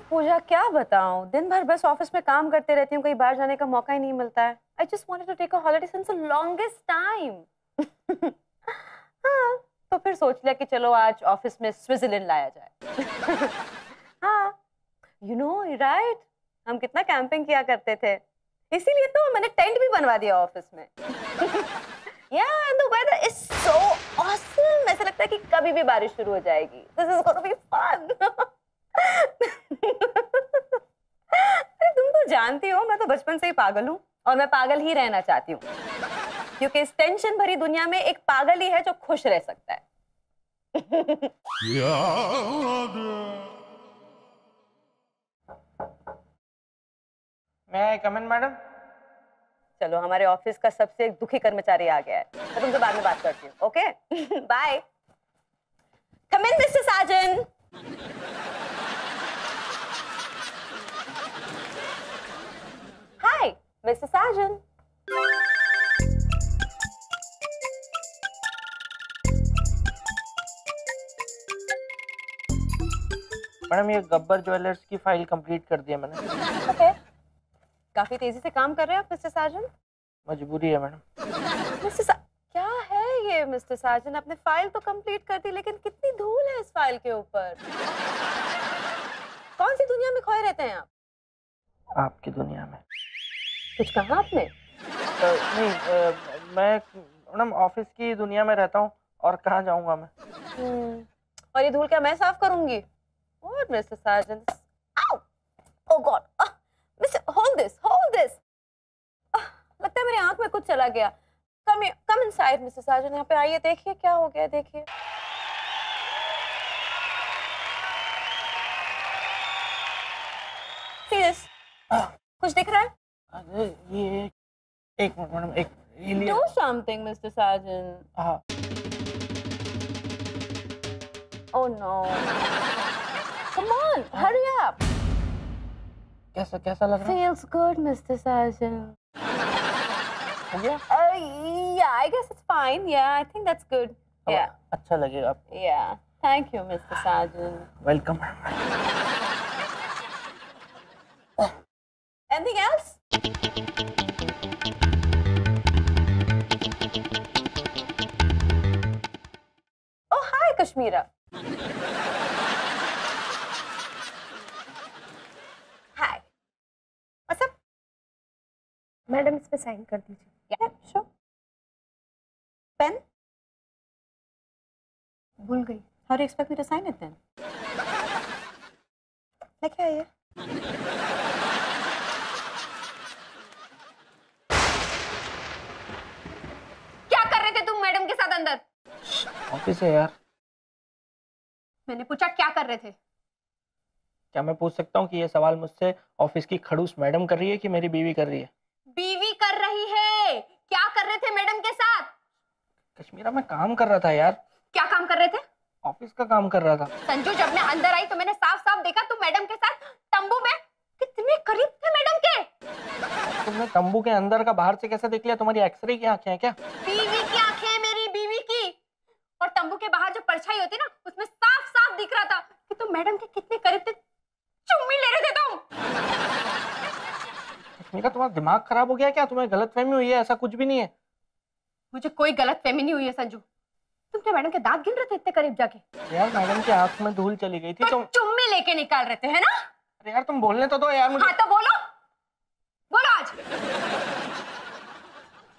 पूजा क्या बताऊं, दिन भर बस ऑफिस में काम करते रहती हूँ, कहीं बाहर जाने का मौका ही नहीं मिलता है। I just wanted to take a holiday since the longest time. हाँ, तो फिर सोच लिया कि चलो आज ऑफिस में स्विट्जरलैंड लाया जाए। हाँ, you know, right? हम कितना कैंपिंग किया करते थे, इसीलिए तो मैंने टेंट भी बनवा दिया ऑफिस में। Yeah, and the weather is so awesome. ऐसा लगता है कि कभी भी बारिश शुरू हो जाएगी। This is going to be fun. अरे तुम तो जानती हो मैं तो बचपन से ही पागल हूँ और मैं पागल ही रहना चाहती हूँ, क्योंकि इस टेंशन भरी दुनिया में एक पागल ही है जो खुश रह सकता है। मैं कम इन मैडम? चलो, हमारे ऑफिस का सबसे दुखी कर्मचारी आ गया है, मैं तुमसे बाद में बात करती हूँ। Okay, bye. Come in mister Sajan. Hi mister Sajan. Madam ये गब्बर ज्वेलर्स की फाइल कंप्लीट कर दी है मैंने। ओके, काफी तेजी से काम कर रहे हैं आप मिस्टर साजन। मजबूरी है मैडम। क्या है ये मिस्टर साजन, आपने फाइल तो कंप्लीट कर दी लेकिन कितनी धूल है इस फाइल के ऊपर। कौन सी दुनिया में खोए रहते हैं आप? आपकी दुनिया में। कुछ कहा आपने? नहीं, मैं मैडम ऑफिस की दुनिया में रहता हूँ और कहाँ जाऊँगा मैं। और ये धूल क्या मैं साफ करूंगी? और mister Sajan, oh god, mister hold this, लगता है मेरी आंख में कुछ चला गया। कम इनसाइड मिस्टर साजन, यहाँ पे आइए, देखिए क्या हो गया, देखिए। सीरियस, कुछ दिख रहा है? अरे ये एक मिनट मैडम, एक Do something, Mr. Sargent. हाँ। Oh no. Come on, hurry up. कैसा लग रहा है? Feels good, Mr. Sargent. हो गया? Yeah, I guess it's fine. Yeah, I think that's good. Yeah. अच्छा लगेगा आपको? Yeah. Thank you, Mr. Sargent. Welcome. Anything else? Oh, hi, Kashmira. Hi. What's up? Madam इस पे साइन कर दीजिए। Yeah, sure. Pen? भूल गई। How do you expect me to sign it then? लेके आइए। क्या कर रहे थे तुम मैडम के साथ अंदर? ऑफिस है यार। मैंने पूछा क्या कर रहे थे? क्या मैं पूछ सकता हूँ कि ये सवाल मुझसे ऑफिस की खड़ूस मैडम कर रही है कि मेरी बीवी कर रही है? बीवी कर रही है। क्या कर रहे थे मैडम के साथ? कश्मीरा, मैं काम कर रहा था यार। क्या काम कर रहे थे? ऑफिस का काम कर रहा था। संजू, जब मैं अंदर आई तो मैंने साफ साफ देखा तुम मैडम के साथ तंबू में कितने करीब थे मैडम के। तुमने तंबू के अंदर का बाहर से कैसे देख लिया? तुम्हारी एक्सरे की आंखें हैं क्या? बीवी की आंखें हैं, मेरी बीवी की। और तंबू के बाहर जो परछाई होती ना, उसमें साफ साफ दिख रहा था कि तुम मैडम के कितने करीब थे। चुम्मी ले रहे थे तुम। कश्मीरा, तुम्हारा दिमाग खराब हो गया क्या? तुम्हें गलतफहमी हुई है? ऐसा कुछ भी नहीं है। मुझे कोई गलतफहमी नहीं हुई है संजू। तुम क्या मैडम के दांत गिन रहे थे इतने करीब जाके? यार मैडम की आंख में धूल चली गई थी तो चुम्मी लेके निकाल रहे थे, है ना? अरे यार तुम बोलने तो दो यार मुझे। हाँ तो बोलो आज।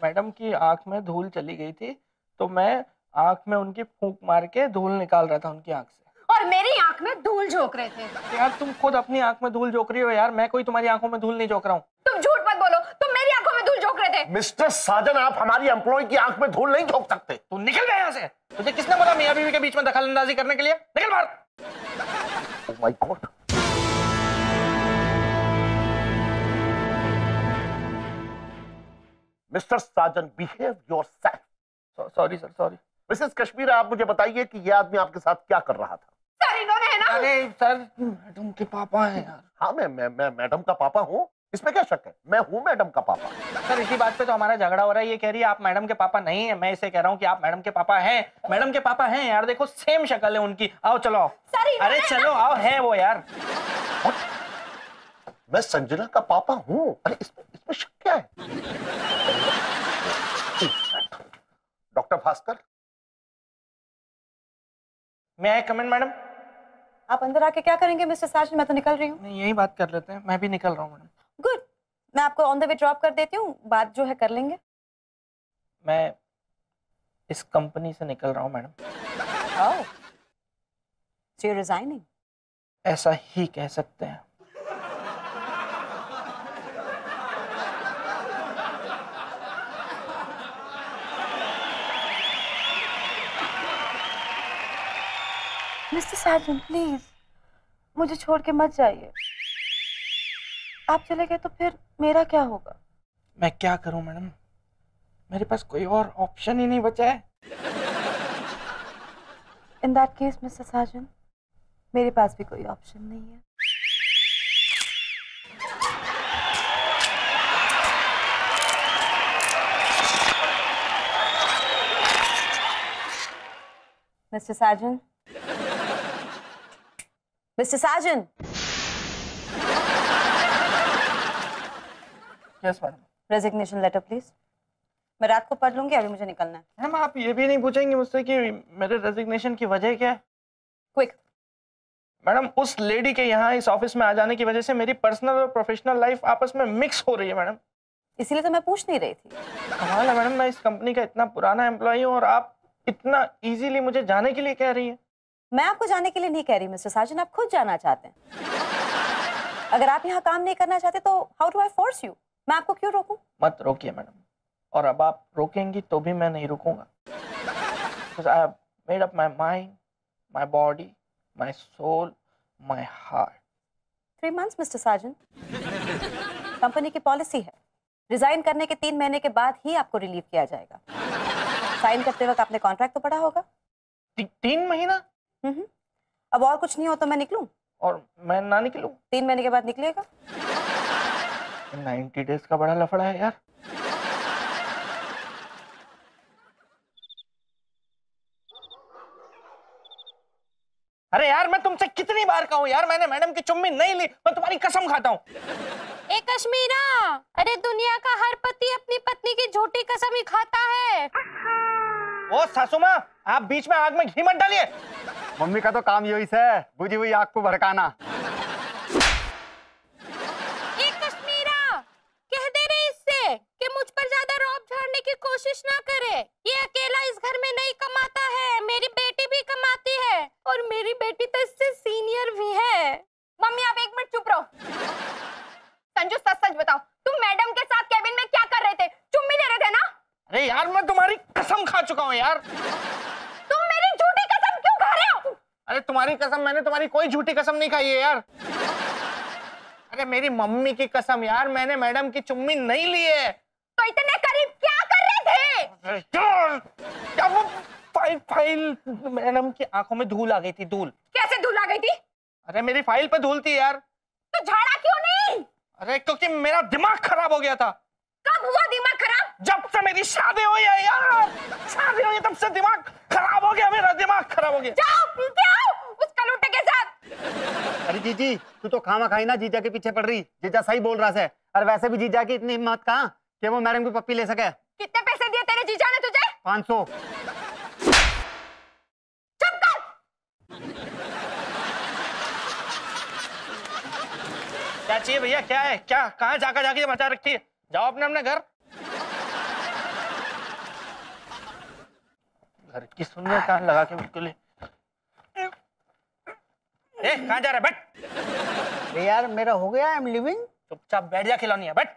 मैडम की आंख में धूल चली गई थी तो मैं आंख में उनकी फूंक मार के धूल निकाल रहा था उनकी आंख से। और मेरी आंख में धूल झोंक रहे थे। यार तुम खुद अपनी आंख में धूल झोंक रही हो यार, मैं कोई तुम्हारी आंखों में धूल नहीं झोंक रहा हूँ। तुम झूठ मत बोलो, तुम मेरी आंखों में धूल झोंक रहे थे। मिस्टर साजन, आप हमारी एम्प्लॉय की आंख में धूल नहीं झोंक सकते। तू निकल गया यहाँ से। तुझे किसने बोला मियां बीवी के बीच में दखलंदाजी करने के लिए? निकल बाहर। Oh my god. Mister Sajan, behave yourself. Sorry sir, sorry. Mrs Kashmira, आप मुझे बताइए कि ये आदमी आपके साथ क्या कर रहा था? सर इन्होंने, है ना? अरे सर, मैडम के पापा हैं यार। हाँ, मैं मैडम का पापा हूँ, इसमें क्या शक है? मैं हूं मैडम का पापा। सर इसी बात पे तो हमारा झगड़ा हो रहा है। ये कह रही है आप मैडम के पापा नहीं है, मैं इसे कह रहा हूँ कि आप मैडम के पापा हैं। मैडम के पापा हैं यार, देखो सेम शक्ल है उनकी। आओ चलो आओ। अरे चलो आओ, है वो यार। मैं संजना का पापा हूं। अरे इसमें शक क्या है? डॉक्टर भास्कर, मैं आई कमेंट मैडम? आप अंदर आके क्या करेंगे मिस्टर साजन? मैं तो निकल रही हूँ। नहीं यही बात कर लेते हैं, मैं भी निकल रहा हूँ मैडम। गुड, मैं आपको ऑन द वे ड्रॉप कर देती हूँ, बात जो है कर लेंगे। मैं इस कंपनी से निकल रहा हूँ madam. Oh, so you resigning? ऐसा ही कह सकते हैं। मिस्टर साजन प्लीज मुझे छोड़ के मत जाइए। आप चले गए तो फिर मेरा क्या होगा? मैं क्या करूं मैडम, मेरे पास कोई और ऑप्शन ही नहीं बचा है। In that case mister Sajan, मेरे पास भी कोई ऑप्शन नहीं है। Mister Sajan, mister Sajan. Yes madam. Resignation letter please. मैं रात को पढ़ लूंगी, अभी मुझे निकलना है। मैडम आप ये भी नहीं पूछेंगे मुझसे कि मेरे रेजिग्नेशन की वजह क्या है? क्विक। मैडम उस लेडी के यहाँ इस ऑफिस में आ जाने की वजह से मेरी पर्सनल और प्रोफेशनल लाइफ आपस में मिक्स हो रही है मैडम। इसीलिए तो मैं पूछ नहीं रही थी। कमाल है मैडम, मैं इस कंपनी का इतना पुराना एम्प्लॉई हूँ और आप इतना इजीली मुझे जाने के लिए कह रही है। मैं आपको जाने के लिए नहीं कह रही मिस्टर साजन, आप खुद जाना चाहते हैं। अगर आप यहाँ काम नहीं करना चाहते तो how do I force you? मैं आपको क्यों रोकूं? मत रोकिए मैडम, और अब आप रोकेंगी तो भी मैं नहीं रुकूंगा। Because I have made up my mind, my body, my soul, my heart. 3 months mister Sajan, company की पॉलिसी है रिजाइन करने के 3 महीने के बाद ही आपको रिलीव किया जाएगा। साइन करते वक्त आपने कॉन्ट्रैक्ट तो पढ़ा होगा। 3 महीना? अब और कुछ नहीं हो तो मैं निकलूं? और मैं ना निकलूं? 3 महीने के बाद निकलिएगा। 90 डेज का बड़ा लफड़ा है यार। अरे यार मैं तुमसे कितनी बार कहूं यार, मैंने मैडम की चुम्मी नहीं ली, मैं तुम्हारी कसम खाता हूँ। ए कश्मीरा, अरे दुनिया का हर पति अपनी पत्नी की झूठी कसम ही खाता है। ओ सासू माँ, आप बीच में आग में घी मत डालिए। मम्मी का तो काम यही से बुझी हुई आग को भड़काना। ए कश्मीरा, कह दे रहे इससे कि मुझ पर ज्यादा रौब झाड़ने की कोशिश ना करे। ये अकेला इस घर में नहीं कमाता है, मेरी बेटी भी कमाती है और मेरी बेटी तो इससे सीनियर भी है। मम्मी आप 1 मिनट चुप रहो। संजू सच सच बताओ, तुम मैडम के साथ केबिन में क्या कर रहे थे? चुम्मी ले रहे थे ना? अरे यार मैं तुम्हारी कसम खा चुका हूँ यार। तुम मेरी झूठी कसम क्यों खा रहे हो? अरे तुम्हारी कसम, मैंने तुम्हारी कोई झूठी कसम नहीं खाई है यार। अरे मेरी मम्मी की कसम यार, मैंने मैडम की चुम्मी नहीं ली है। तो इतने करीब क्या कर रहे थे? अरे यार, क्या वो फाइल मैडम की आंखों में धूल आ गई थी, धूल। कैसे धूल आ गई थी? अरे मेरी फाइल पे धूल थी यार। तो झाड़ा क्यों नहीं? अरे क्योंकि मेरा दिमाग खराब हो गया था। कब हुआ दिमाग खराब? जब से मेरी शादी हुई है यार, शादी हुई तब से दिमाग खराब हो गया, मेरा दिमाग खराब हो गया। जाओ पी के आओ उस कलूटे के साथ। अरे जीजी तू तो खामा खाई ना जीजा के पीछे पड़ रही। जीजा सही बोल रहा है। और वैसे भी जीजा की इतनी हिम्मत कहाँ कि वो मैडम की पप्पी ले सके। कितने पैसे दिए तेरे जीजा ने तुझे? 500। चुप कर। क्या चाहिए भैया, क्या है? क्या कहाँ जाकर जाके मचा रखी है? जाओ अपने अपने घर। घर की सुनिए कान लगा के बिल्कुल। कहाँ जा रहा है? बैठ। यार मेरा हो गया, आई एम लिविंग। चुपचाप बैठ जा, खिलौनी है, बैठ।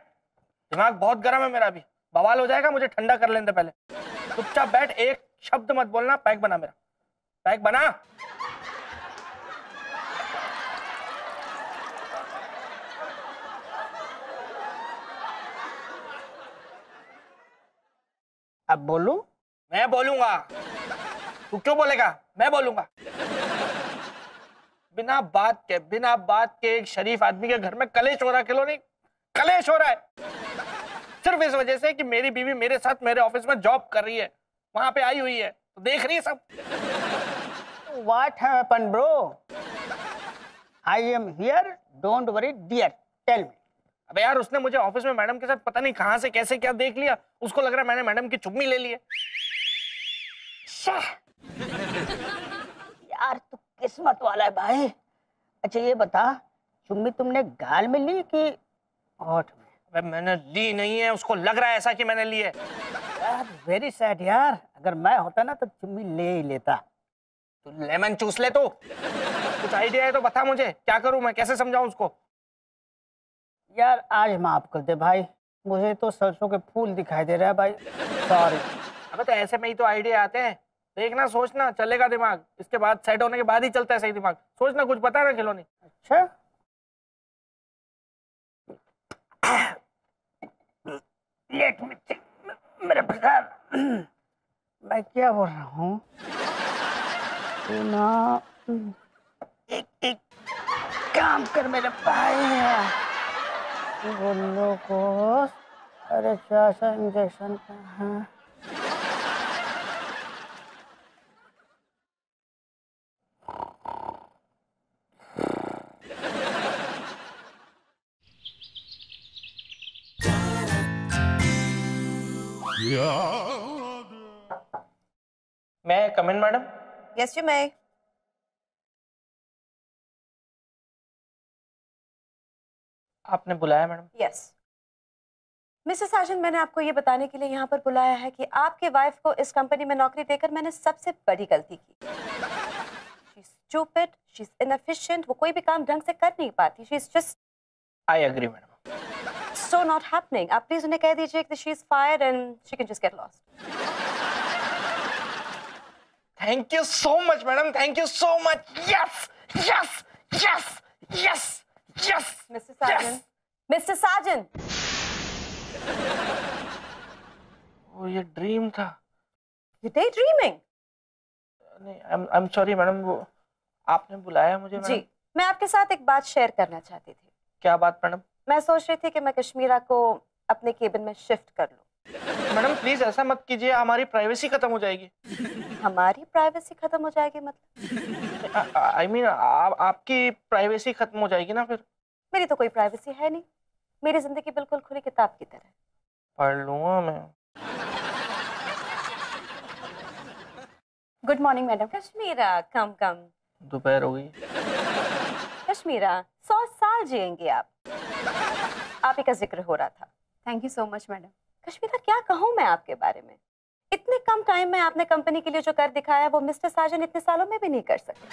दिमाग बहुत गर्म है मेरा, अभी बवाल हो जाएगा, मुझे ठंडा कर लेने दे पहले। चुपचाप बैठ, एक शब्द मत बोलना। पैक बना मेरा, पैक बना। अब बोलूं? मैं बोलूंगा। तू क्यों बोलेगा? मैं बोलूंगा। बिना बात के एक शरीफ आदमी के घर में कलेश हो रहा, खिलौनी। कलेश हो रहा है सिर्फ इस वजह से कि मेरी बीवी मेरे साथ मेरे ऑफिस में जॉब कर रही है, वहां पे आई हुई है, तो देख रही है सब। What happened, bro? I am here. Don't worry, dear. Tell me. अबे यार उसने मुझे ऑफिस में मैडम के साथ पता नहीं कहां से कैसे क्या देख लिया, उसको लग रहा है मैंने मैडम की चुम्मी ले ली है। यार तू किस्मत वाला है भाई। अच्छा ये बता, चुम्मी तुमने गाल में ली कि होठ में? अबे मैंने ली नहीं है, उसको लग रहा है ऐसा कि मैंने ली है। यार वेरी सैड यार, अगर मैं होता ना तो चुम्मी ले ही लेता। तू लेमन चूस ले, तो कुछ आइडिया है तो बता मुझे, क्या करूं मैं, कैसे समझाऊं उसको? यार आज माफ कर दे भाई, मुझे तो सरसों के फूल दिखाई दे रहा है भाई, सॉरी। अबे तो ऐसे में ही तो आइडिया आते हैं, देखना सोचना चलेगा दिमाग, इसके बाद सेट होने के बाद ही चलता है सही दिमाग। सोचना, कुछ पता ना खिलौनी। अच्छा लेट मी थिंक मेरे प्रसाद, मैं क्या बोल रहा हूँ तू ना एक काम कर मेरे भाई, गुल्लू को अरे चाचा इंजेक्शन कहाँ? मैं कम इन मैडम? Yes you may. आपने बुलाया मैडम? यस मिसेस साजन, मैंने आपको ये बताने के लिए यहाँ पर बुलाया है कि आपके वाइफ को इस कंपनी में नौकरी देकर मैंने सबसे बड़ी गलती की। She is stupid, she is inefficient, वो कोई भी काम ढंग से कर नहीं पाती। She is just I agree madam. so not happening. आप प्लीज उन्हें कह दीजिए कि she is fired and she can just get lost. Thank you so much madam, thank you so much. Yes yes yes yes yes. Mr. Sargent, Mr. Sargent. वो ये dream था। You daydreaming? नहीं, I am sorry madam, वो आपने बुलाया मुझे madam? जी, मैं आपके साथ एक बात शेयर करना चाहती थी। क्या बात मैडम? मैं सोच रही थी कि मैं कश्मीरा को अपने केबिन में शिफ्ट कर लूं। मैडम प्लीज ऐसा मत कीजिए, हमारी प्राइवेसी खत्म हो जाएगी। हमारी प्राइवेसी खत्म हो जाएगी मतलब? आई मीन आपकी प्राइवेसी खत्म हो जाएगी ना फिर। मेरी तो कोई प्राइवेसी है नहीं, मेरी जिंदगी बिल्कुल खुली किताब की तरह। पढ़ लूंगा मैं। Good morning madam. Kashmira come come. दोपहर हो गई। कश्मीरा 100 साल जिएंगे आप ही का जिक्र हो रहा था। Thank you so much madam. Kashmira क्या कहूँ मैं आपके बारे में, इतने कम टाइम में आपने कंपनी के लिए जो कर दिखाया वो मिस्टर साजन इतने सालों में भी नहीं कर सके।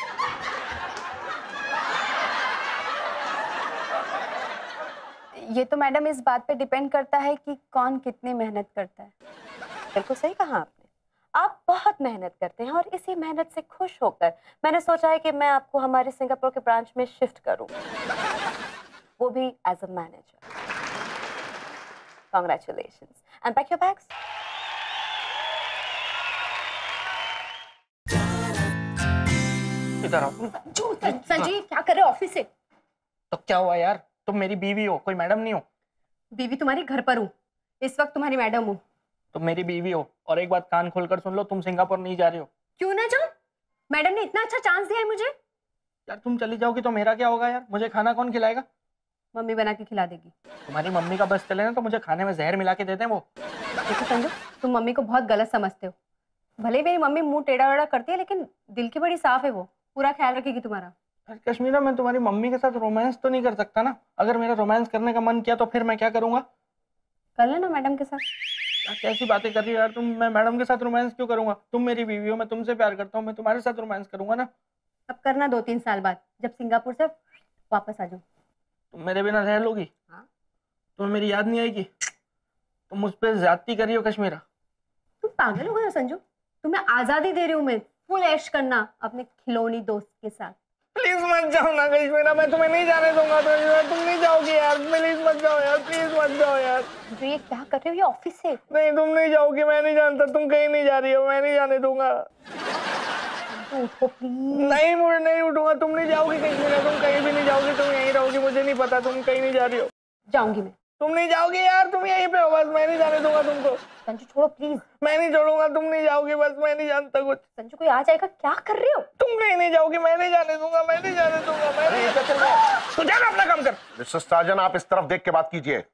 ये तो मैडम इस बात पे डिपेंड करता है कि कौन कितनी मेहनत करता है। बिल्कुल सही कहा आपने, आप बहुत मेहनत करते हैं और इसी मेहनत से खुश होकर मैंने सोचा है कि मैं आपको हमारे सिंगापुर के ब्रांच में शिफ्ट करूं, वो भी as a manager. Congratulations and pack your bags. इधर आओ। संजय क्या कर रहे हो ऑफिस से? तो क्या हुआ यार, तुम मेरी बीवी हो, कोई मैडम नहीं हो। बीवी तुम्हारी घर पर हूँ, इस वक्त तुम्हारी मैडम हूँ। तुम मेरी बीवी हो, और एक बात कान खोलकर सुन लो, तुम सिंगापुर नहीं जा रही हो। क्यों ना जाऊं? मैडम ने इतना अच्छा चांस दिया है मुझे। यार तुम चली जाओगी तो मेरा क्या होगा यार, मुझे खाना कौन खिलाएगा? मम्मी बना के खिला देगी। तुम्हारी मम्मी का बस चले ना तो मुझे खाने में जहर मिला के देते हैं वो। देखो संजू, तुम मम्मी को बहुत गलत समझते हो। भले ही मेरी मम्मी मुंह टेढ़ा वेढ़ा करती है, लेकिन दिल की बड़ी साफ है, वो पूरा ख्याल रखेगी तुम्हारा। अरे कश्मीरा, मैं तुम्हारी मम्मी के साथ रोमांस तो नहीं कर सकता ना? अगर मेरा रोमांस करने का मन किया तो फिर मैं क्या करूंगा? कर लेना मैडम के साथ। यार कैसी बातें कर रही हो यार तुम, मैं मैडम के साथ रोमांस क्यों करूंगा? तुम मेरी बीवी हो, मैं तुमसे प्यार करता हूँ, मैं तुम्हारे साथ रोमांस करूंगा ना। अब करना 2-3 साल बाद, जब सिंगापुर से वापस आ जाऊं। तुम मेरे बिना रह लोगी? हाँ। तुम्हें मेरी याद नहीं आएगी? तुम मुझ पर ज्यादती कर रही हो कश्मीरा। तुम पागल हो गए हो संजू? तुम्हें आजादी दे रही हूँ मैं, फुल ऐश करना अपने खिलौनी दोस्त के साथ। प्लीज मत जाओ ना कश्मीरा, मैं तुम्हें नहीं जाने दूंगा। तुम नहीं जाओगी यार, प्लीज मत जाओ यार, प्लीज मत जाओ यार। जो ये क्या कर रहे हो, ये ऑफिस से। नहीं तुम नहीं जाओगी, मैं नहीं जानता, तुम कहीं नहीं जा रही हो, मैं नहीं जाने दूंगा। उठो प्लीज। नहीं मुझे नहीं उठूंगा, तुम नहीं जाओगी कश्मीरा, तुम कहीं भी नहीं जाओगी, तुम यहीं रहोगी, मुझे नहीं पता तुम कहीं नहीं जा रही हो। जाऊंगी मैं। तुम नहीं जाओगी यार, तुम यहीं पे हो बस, मैं नहीं जाने दूंगा तुमको। संजू छोड़ो प्लीज। मैं नहीं छोड़ूंगा, तुम नहीं जाओगी बस, मैं नहीं जानता कुछ। संजू कोई आ जाएगा, क्या कर रहे हो? तुम कहीं नहीं जाओगी, मैं नहीं जाने दूंगा, मैं नहीं जाने दूंगा, मैं नहीं क्या चल रहा है? तू जाना अपना काम कर। मिस्टर साजन, आप इस तरफ देख के बात कीजिए।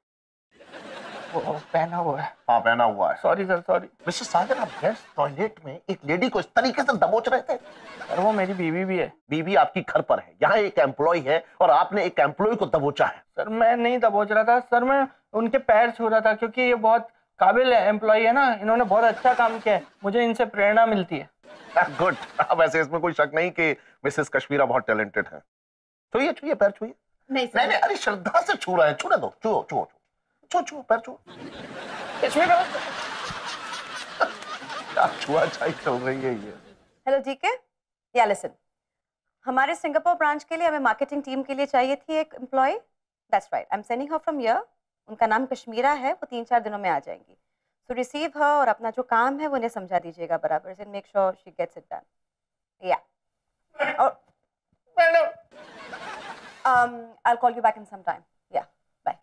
वो पहना हुआ है। हाँ, पहना हुआ है। Sorry sir, sorry. मिस्टर साजन, आप गेस्ट टॉयलेट में एक लेडी को इस तरीके से दबोच रहे थे। और वो मेरी बीवी भी है। बीवी आपकी घर पर है, यहाँ एक एम्प्लॉय है और आपने एक एम्प्लॉय को दबोचा है। सर मैं नहीं दबोच रहा था सर, मैं उनके पैर छू रहा था, क्योंकि ये बहुत काबिल एम्प्लॉय है ना, इन्होंने बहुत अच्छा काम किया है, मुझे इनसे प्रेरणा मिलती है। गुड। वैसे इसमें कोई शक नहीं कि मिसेस कश्मीरा बहुत टैलेंटेड है। छुइए छुइए, पैर छुइए। नहीं नहीं नहीं, अरे श्रद्धा से छू रहे हैं, छूने दो। छुओ छुओ छुओ छुओ, पैर छुओ। कश्मीरा छुआ छाई चल रही है ये। हेलो ठीक है, या लिसन, हमारे सिंगापुर ब्रांच के लिए हमें मार्केटिंग टीम के लिए चाहिए थी एक employee. That's right, I am sending her from here. उनका नाम कश्मीरा है, वो 3-4 दिनों में आ जाएंगी। सो रिसीव हर और अपना जो काम है वो उन्हें समझा दीजिएगा बराबर से, make sure she gets it done. या और madam, I will call you back in some time. Yeah bye.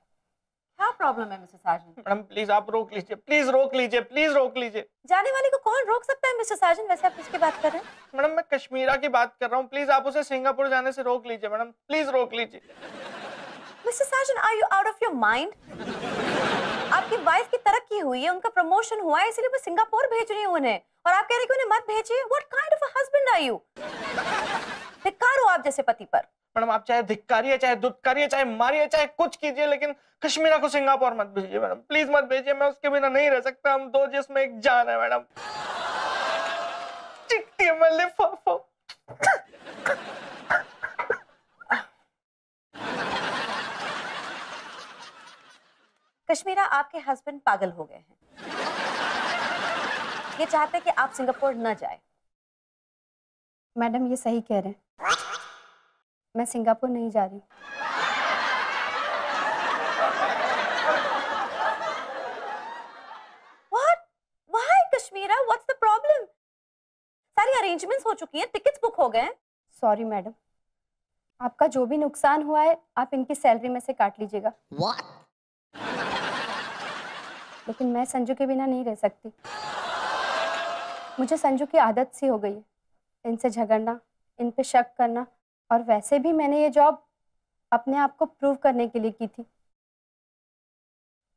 क्या प्रॉब्लम है मिस्टर साजन? मैडम प्लीज आप रोक लीजिए, प्लीज रोक लीजिए, प्लीज रोक लीजिए। जाने वाले को कौन रोक सकता है मिस्टर साजन? वैसे आप किसकी बात कर रहे हैं? मैडम मैं कश्मीरा की बात कर रहा हूँ, प्लीज आप उसे सिंगापुर जाने से रोक लीजिए मैडम, प्लीज रोक लीजिए। Mister Sajan, are you out of your mind? आपकी वाइफ की तरक्की हुई है, उनका प्रमोशन हुआ है, इसलिए मैं सिंगापुर भेज रही हूँ उन्हें, और आप कह रहे हैं कि उन्हें मत भेजिए। What kind of a husband are you? धिक्कार हो आप जैसे पति पर। मैडम आप चाहे धिक्कारिए, चाहे दुत्कारिए, चाहे मारिए, चाहे कुछ कीजिए, लेकिन कश्मीरा को सिंगापुर मत भेजिए मैडम, प्लीज मत भेजिए। मैं उसके बिना नहीं रह सकता, हम दो जिसमें एक जान है मैडम। चिट्ठी में लिफाफा। कश्मीरा, आपके हस्बैंड पागल हो गए हैं, ये चाहते हैं कि आप सिंगापुर न जाए। मैडम ये सही कह रहे हैं, मैं सिंगापुर नहीं जा रही। What? Why, Kashmira? What's the problem? सारी अरेंजमेंट्स हो चुकी हैं, टिकट्स बुक हो गए हैं। सॉरी मैडम, आपका जो भी नुकसान हुआ है आप इनकी सैलरी में से काट लीजिएगा। लेकिन मैं संजू के बिना नहीं रह सकती। मुझे संजू की आदत सी हो गई है, इनसे झगड़ना, इन पे शक करना, और वैसे भी मैंने ये जॉब अपने आप को प्रूव करने के लिए की थी,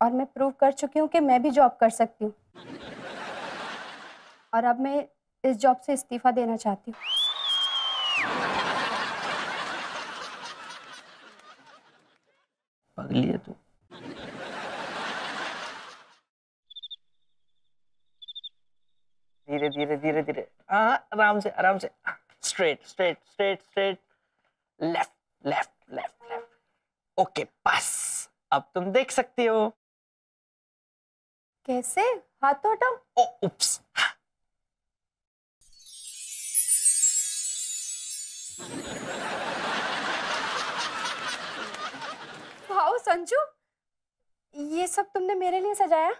और मैं प्रूव कर चुकी हूँ कि मैं भी जॉब कर सकती हूँ, और अब मैं इस जॉब से इस्तीफा देना चाहती हूँ। पगली है तू। धीरे धीरे धीरे धीरे, हाँ आराम से आराम से, straight straight straight straight, left left left left. Okay बस, अब तुम देख सकती हो। कैसे? हाथ तो हटाओ। ओ उप्स। वाओ संजू, ये सब तुमने मेरे लिए सजाया?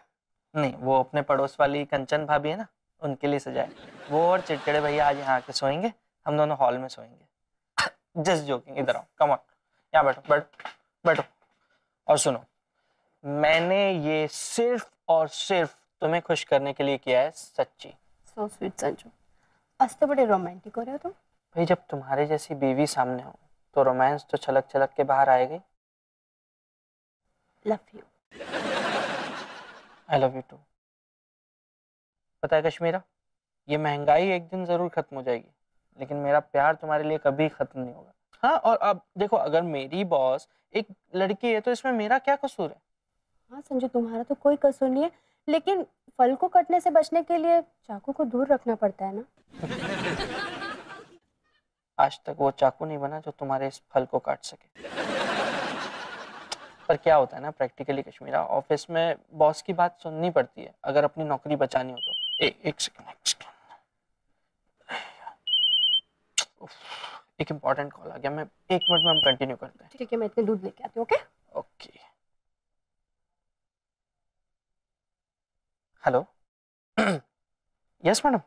नहीं, वो अपने पड़ोस वाली कंचन भाभी है ना, उनके लिए सजाए। वो और चिड़चिड़े भैया आज यहाँ आके सोएंगे, हम दोनों हॉल में सोएंगे। जस्ट जोकिंग, इधर आओ, कम ऑन, यहाँ बैठो बैठो बैठो। और सुनो, मैंने ये सिर्फ और सिर्फ तुम्हें खुश करने के लिए किया है, सच्ची। सो स्वीट संजू, आज तो बड़े रोमांटिक हो रहे हो तुम। भाई जब तुम्हारे जैसी बीवी सामने हो तो रोमांस तो छलक छलक के बाहर आएगी। Love you. I love you too. पता है कश्मीरा, ये महंगाई एक दिन जरूर खत्म हो जाएगी, लेकिन मेरा प्यार तुम्हारे लिए कभी खत्म नहीं होगा। हाँ, और अब देखो, अगर मेरी बॉस एक लड़की है तो इसमें मेरा क्या कसूर है? हाँ संजू, तुम्हारा तो कोई कसूर नहीं है, लेकिन फल को कटने से बचने के लिए चाकू को दूर रखना पड़ता है ना। आज तक वो चाकू नहीं बना जो तुम्हारे इस फल को काट सके। पर क्या होता है ना, प्रैक्टिकली कश्मीरा, ऑफिस में बॉस की बात सुननी पड़ती है अगर अपनी नौकरी बचानी हो तो। एक सेकंड, एक इम्पोर्टेंट कॉल आ गया, मैं 1 मिनट में हम कंटिन्यू करते हैं। ठीक है, मैं इतने दूध लेके आती हूँ। Okay okay. Hello. Yes madam.